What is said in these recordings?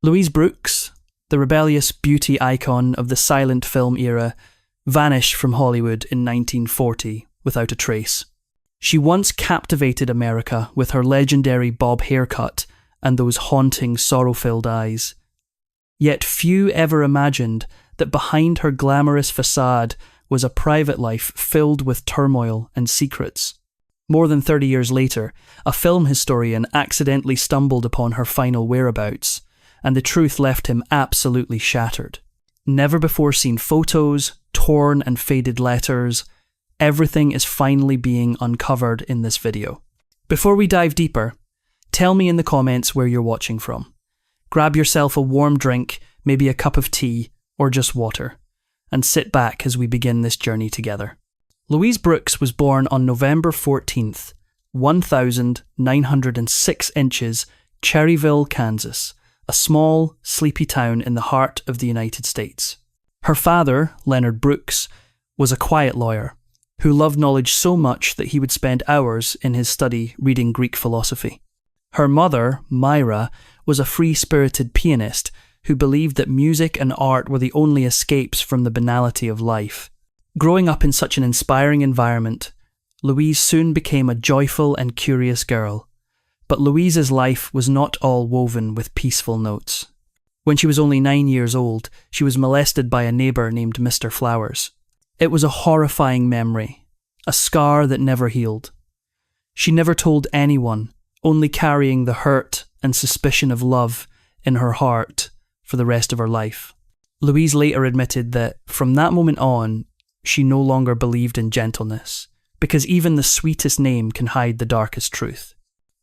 Louise Brooks, the rebellious beauty icon of the silent film era, vanished from Hollywood in 1940 without a trace. She once captivated America with her legendary bob haircut and those haunting, sorrow-filled eyes. Yet few ever imagined that behind her glamorous facade was a private life filled with turmoil and secrets. More than 30 years later, a film historian accidentally stumbled upon her final whereabouts, and the truth left him absolutely shattered. Never before seen photos, torn and faded letters, everything is finally being uncovered in this video. Before we dive deeper, tell me in the comments where you're watching from. Grab yourself a warm drink, maybe a cup of tea, or just water, and sit back as we begin this journey together. Louise Brooks was born on November 14th, 1906 inches, Cherryville, Kansas, a small, sleepy town in the heart of the United States. Her father, Leonard Brooks, was a quiet lawyer who loved knowledge so much that he would spend hours in his study reading Greek philosophy. Her mother, Myra, was a free-spirited pianist who believed that music and art were the only escapes from the banality of life. Growing up in such an inspiring environment, Louise soon became a joyful and curious girl. But Louise's life was not all woven with peaceful notes. When she was only 9 years old, she was molested by a neighbour named Mr. Flowers. It was a horrifying memory, a scar that never healed. She never told anyone, only carrying the hurt and suspicion of love in her heart for the rest of her life. Louise later admitted that from that moment on, she no longer believed in gentleness, because even the sweetest name can hide the darkest truth.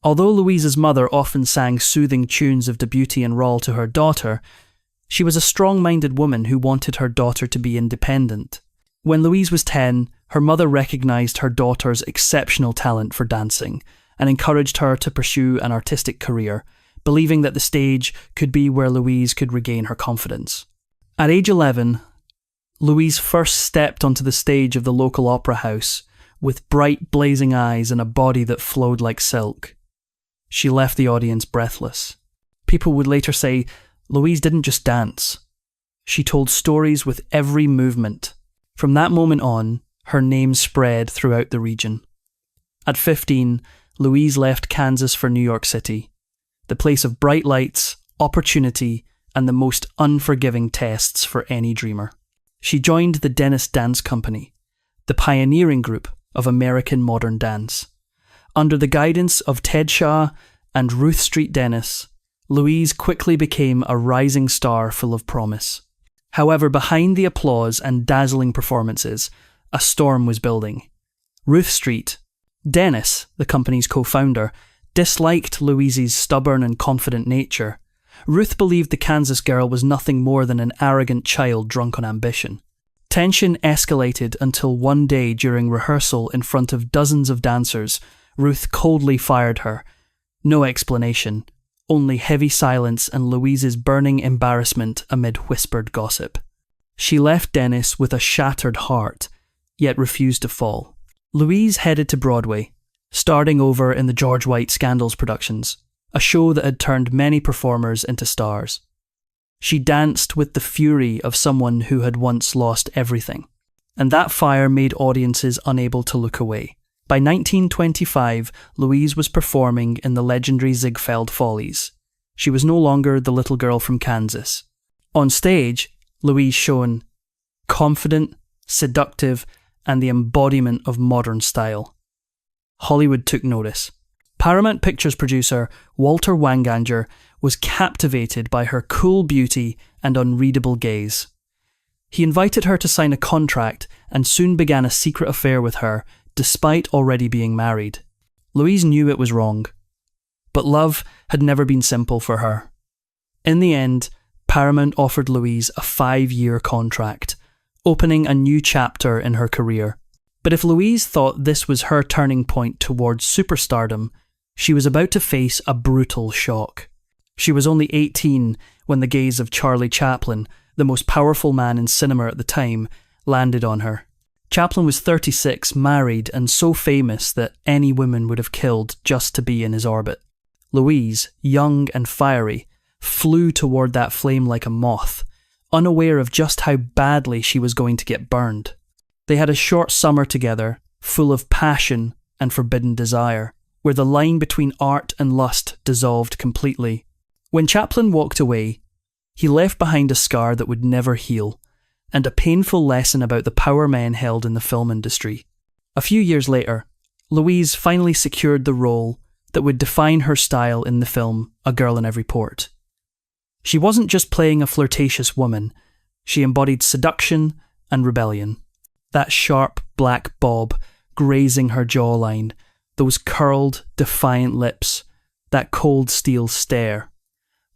Although Louise's mother often sang soothing tunes of Debussy and Rawl to her daughter, she was a strong-minded woman who wanted her daughter to be independent. When Louise was 10, her mother recognised her daughter's exceptional talent for dancing and encouraged her to pursue an artistic career, believing that the stage could be where Louise could regain her confidence. At age 11, Louise first stepped onto the stage of the local opera house with bright, blazing eyes and a body that flowed like silk. She left the audience breathless. People would later say, Louise didn't just dance. She told stories with every movement. From that moment on, her name spread throughout the region. At 15, Louise left Kansas for New York City, the place of bright lights, opportunity, and the most unforgiving tests for any dreamer. She joined the Dennis Dance Company, the pioneering group of American modern dance. Under the guidance of Ted Shaw and Ruth Street Dennis, Louise quickly became a rising star full of promise. However, behind the applause and dazzling performances, a storm was building. Ruth Street, Dennis, the company's co-founder, disliked Louise's stubborn and confident nature. Ruth believed the Kansas girl was nothing more than an arrogant child drunk on ambition. Tension escalated until one day during rehearsal in front of dozens of dancers, Ruth coldly fired her. No explanation, only heavy silence and Louise's burning embarrassment amid whispered gossip. She left Dennis with a shattered heart, yet refused to fall. Louise headed to Broadway, starting over in the George White Scandals productions, a show that had turned many performers into stars. She danced with the fury of someone who had once lost everything, and that fire made audiences unable to look away. By 1925, Louise was performing in the legendary Ziegfeld Follies. She was no longer the little girl from Kansas. On stage, Louise shone confident, seductive, and the embodiment of modern style. Hollywood took notice. Paramount Pictures producer Walter Wanganger was captivated by her cool beauty and unreadable gaze. He invited her to sign a contract and soon began a secret affair with her, despite already being married. Louise knew it was wrong, but love had never been simple for her. In the end, Paramount offered Louise a 5-year contract, opening a new chapter in her career. But if Louise thought this was her turning point towards superstardom, she was about to face a brutal shock. She was only 18 when the gaze of Charlie Chaplin, the most powerful man in cinema at the time, landed on her. Chaplin was 36, married, and so famous that any woman would have killed just to be in his orbit. Louise, young and fiery, flew toward that flame like a moth, unaware of just how badly she was going to get burned. They had a short summer together, full of passion and forbidden desire, where the line between art and lust dissolved completely. When Chaplin walked away, he left behind a scar that would never heal, and a painful lesson about the power men held in the film industry. A few years later, Louise finally secured the role that would define her style in the film A Girl in Every Port. She wasn't just playing a flirtatious woman, she embodied seduction and rebellion. That sharp black bob grazing her jawline, those curled, defiant lips, that cold steel stare.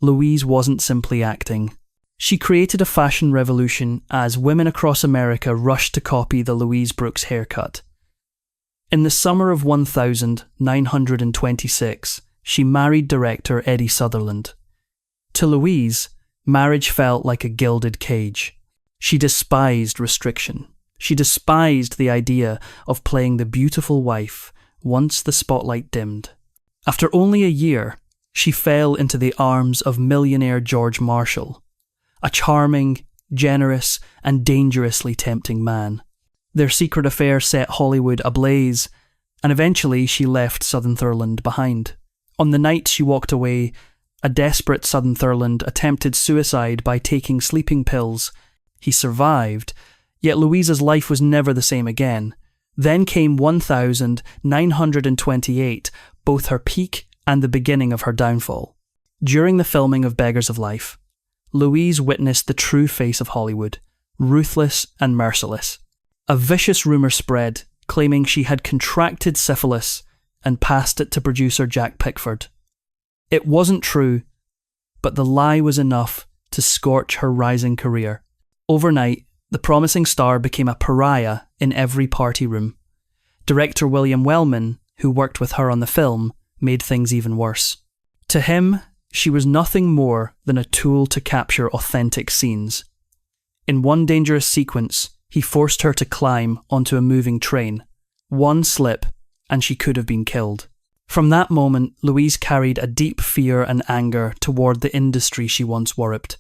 Louise wasn't simply acting. She created a fashion revolution as women across America rushed to copy the Louise Brooks haircut. In the summer of 1926, she married director Eddie Sutherland. To Louise, marriage felt like a gilded cage. She despised restriction. She despised the idea of playing the beautiful wife once the spotlight dimmed. After only a year, she fell into the arms of millionaire George Marshall, a charming, generous, and dangerously tempting man. Their secret affair set Hollywood ablaze, and eventually she left Sutherland behind. On the night she walked away, a desperate Sutherland attempted suicide by taking sleeping pills. He survived, yet Louise's life was never the same again. Then came 1928, both her peak and the beginning of her downfall. During the filming of Beggars of Life, Louise witnessed the true face of Hollywood, ruthless and merciless. A vicious rumour spread, claiming she had contracted syphilis and passed it to producer Jack Pickford. It wasn't true, but the lie was enough to scorch her rising career. Overnight, the promising star became a pariah in every party room. Director William Wellman, who worked with her on the film, made things even worse. To him, she was nothing more than a tool to capture authentic scenes. In one dangerous sequence, he forced her to climb onto a moving train. One slip, and she could have been killed. From that moment, Louise carried a deep fear and anger toward the industry she once worshiped.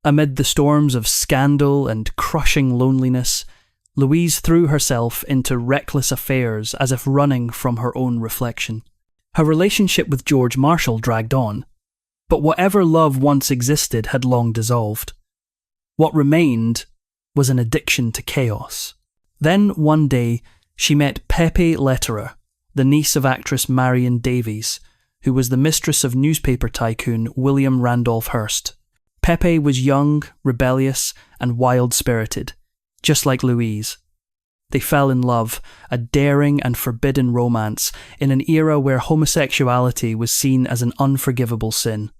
Amid the storms of scandal and crushing loneliness, Louise threw herself into reckless affairs as if running from her own reflection. Her relationship with George Marshall dragged on, but whatever love once existed had long dissolved. What remained was an addiction to chaos. Then, one day, she met Pepe Lederer, the niece of actress Marion Davies, who was the mistress of newspaper tycoon William Randolph Hearst. Pepe was young, rebellious, and wild-spirited, just like Louise. They fell in love, a daring and forbidden romance, in an era where homosexuality was seen as an unforgivable sin.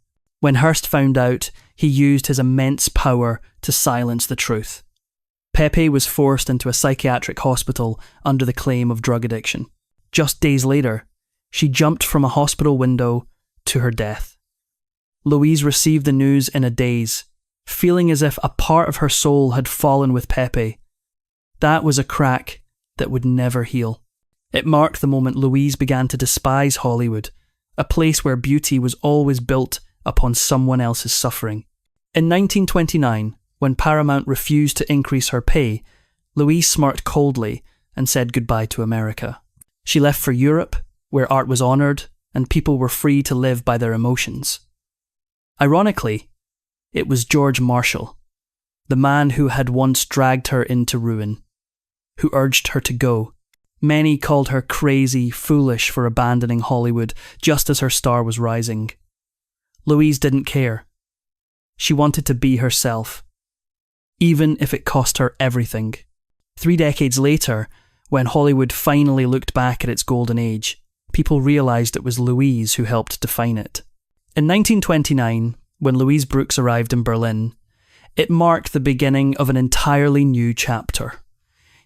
When Hearst found out, he used his immense power to silence the truth. Pepe was forced into a psychiatric hospital under the claim of drug addiction. Just days later, she jumped from a hospital window to her death. Louise received the news in a daze, feeling as if a part of her soul had fallen with Pepe. That was a crack that would never heal. It marked the moment Louise began to despise Hollywood, a place where beauty was always built upon someone else's suffering. In 1929, when Paramount refused to increase her pay, Louise smirked coldly and said goodbye to America. She left for Europe, where art was honoured and people were free to live by their emotions. Ironically, it was George Marshall, the man who had once dragged her into ruin, who urged her to go. Many called her crazy, foolish for abandoning Hollywood just as her star was rising. Louise didn't care. She wanted to be herself, even if it cost her everything. 3 decades later, when Hollywood finally looked back at its golden age, people realised it was Louise who helped define it. In 1929, when Louise Brooks arrived in Berlin, it marked the beginning of an entirely new chapter.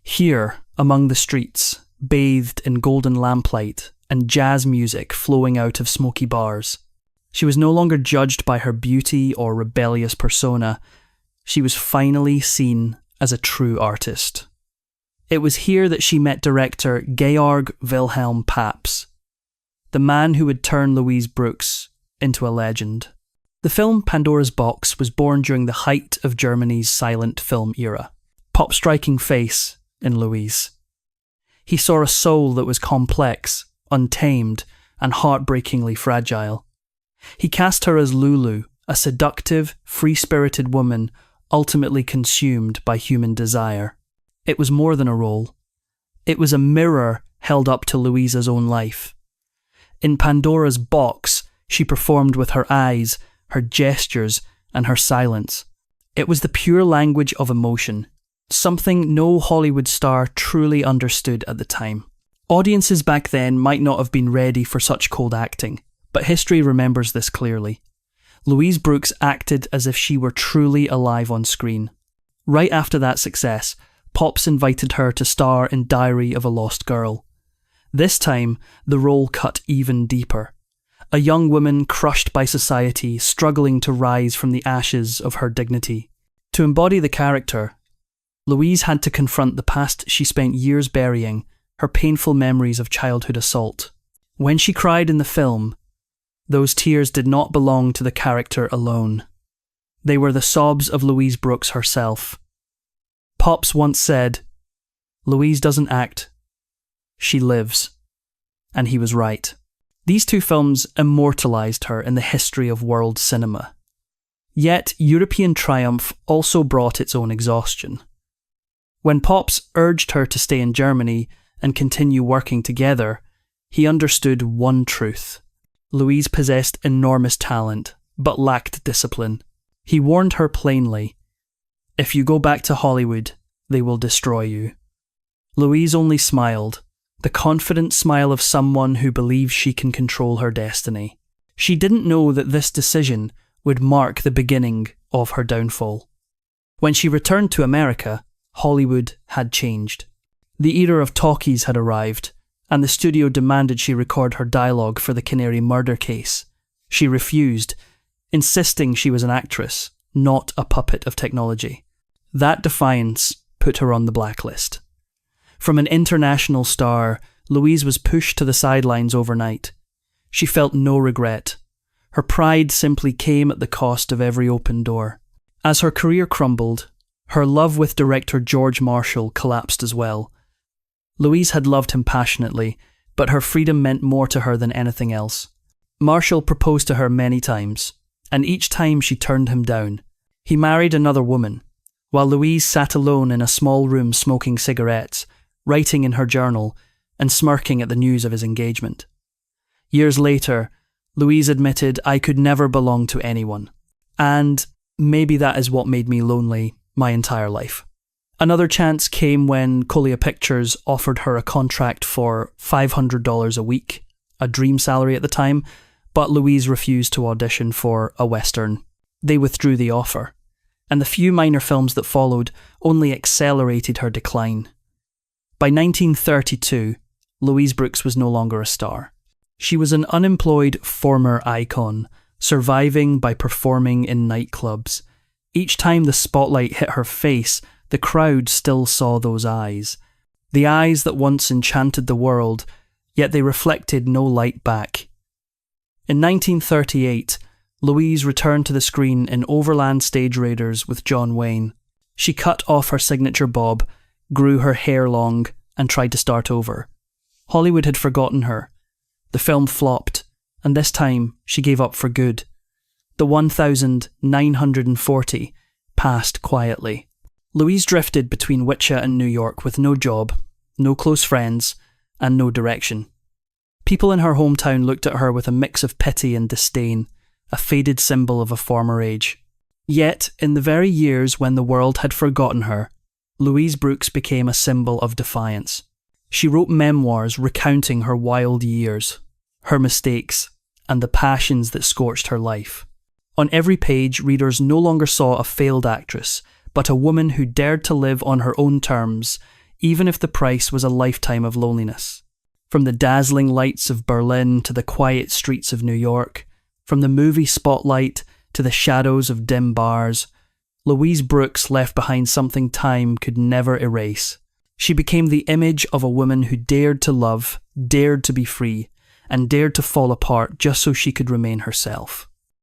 Here, among the streets, bathed in golden lamplight and jazz music flowing out of smoky bars, she was no longer judged by her beauty or rebellious persona. She was finally seen as a true artist. It was here that she met director Georg Wilhelm Pabst, the man who would turn Louise Brooks into a legend. The film Pandora's Box was born during the height of Germany's silent film era. Pop's striking face in Louise. He saw a soul that was complex, untamed, and heartbreakingly fragile. He cast her as Lulu, a seductive, free-spirited woman ultimately consumed by human desire. It was more than a role. It was a mirror held up to Louisa's own life. In Pandora's Box, she performed with her eyes, her gestures, and her silence. It was the pure language of emotion, something no Hollywood star truly understood at the time. Audiences back then might not have been ready for such cold acting, but history remembers this clearly. Louise Brooks acted as if she were truly alive on screen. Right after that success, Pops invited her to star in Diary of a Lost Girl. This time, the role cut even deeper. A young woman crushed by society, struggling to rise from the ashes of her dignity. To embody the character, Louise had to confront the past she spent years burying, her painful memories of childhood assault. When she cried in the film, those tears did not belong to the character alone. They were the sobs of Louise Brooks herself. Pops once said, "Louise doesn't act, she lives." And he was right. These two films immortalized her in the history of world cinema. Yet, European triumph also brought its own exhaustion. When Pops urged her to stay in Germany and continue working together, he understood one truth. Louise possessed enormous talent, but lacked discipline. He warned her plainly, "If you go back to Hollywood, they will destroy you." Louise only smiled, the confident smile of someone who believes she can control her destiny. She didn't know that this decision would mark the beginning of her downfall. When she returned to America, Hollywood had changed. The era of talkies had arrived, and the studio demanded she record her dialogue for the Canary murder case. She refused, insisting she was an actress, not a puppet of technology. That defiance put her on the blacklist. From an international star, Louise was pushed to the sidelines overnight. She felt no regret. Her pride simply came at the cost of every open door. As her career crumbled, her love with director George Marshall collapsed as well. Louise had loved him passionately, but her freedom meant more to her than anything else. Marshall proposed to her many times, and each time she turned him down. He married another woman, while Louise sat alone in a small room smoking cigarettes, writing in her journal, and smirking at the news of his engagement. Years later, Louise admitted, "I could never belong to anyone, and maybe that is what made me lonely my entire life." Another chance came when Colia Pictures offered her a contract for $500 a week, a dream salary at the time, but Louise refused to audition for a Western. They withdrew the offer, and the few minor films that followed only accelerated her decline. By 1932, Louise Brooks was no longer a star. She was an unemployed former icon, surviving by performing in nightclubs. Each time the spotlight hit her face, the crowd still saw those eyes. The eyes that once enchanted the world, yet they reflected no light back. In 1938, Louise returned to the screen in Overland Stage Raiders with John Wayne. She cut off her signature bob, grew her hair long, and tried to start over. Hollywood had forgotten her. The film flopped, and this time she gave up for good. The 1,940 passed quietly. Louise drifted between Wichita and New York with no job, no close friends, and no direction. People in her hometown looked at her with a mix of pity and disdain, a faded symbol of a former age. Yet, in the very years when the world had forgotten her, Louise Brooks became a symbol of defiance. She wrote memoirs recounting her wild years, her mistakes, and the passions that scorched her life. On every page, readers no longer saw a failed actress, but a woman who dared to live on her own terms, even if the price was a lifetime of loneliness. From the dazzling lights of Berlin to the quiet streets of New York, from the movie spotlight to the shadows of dim bars, Louise Brooks left behind something time could never erase. She became the image of a woman who dared to love, dared to be free, and dared to fall apart just so she could remain herself.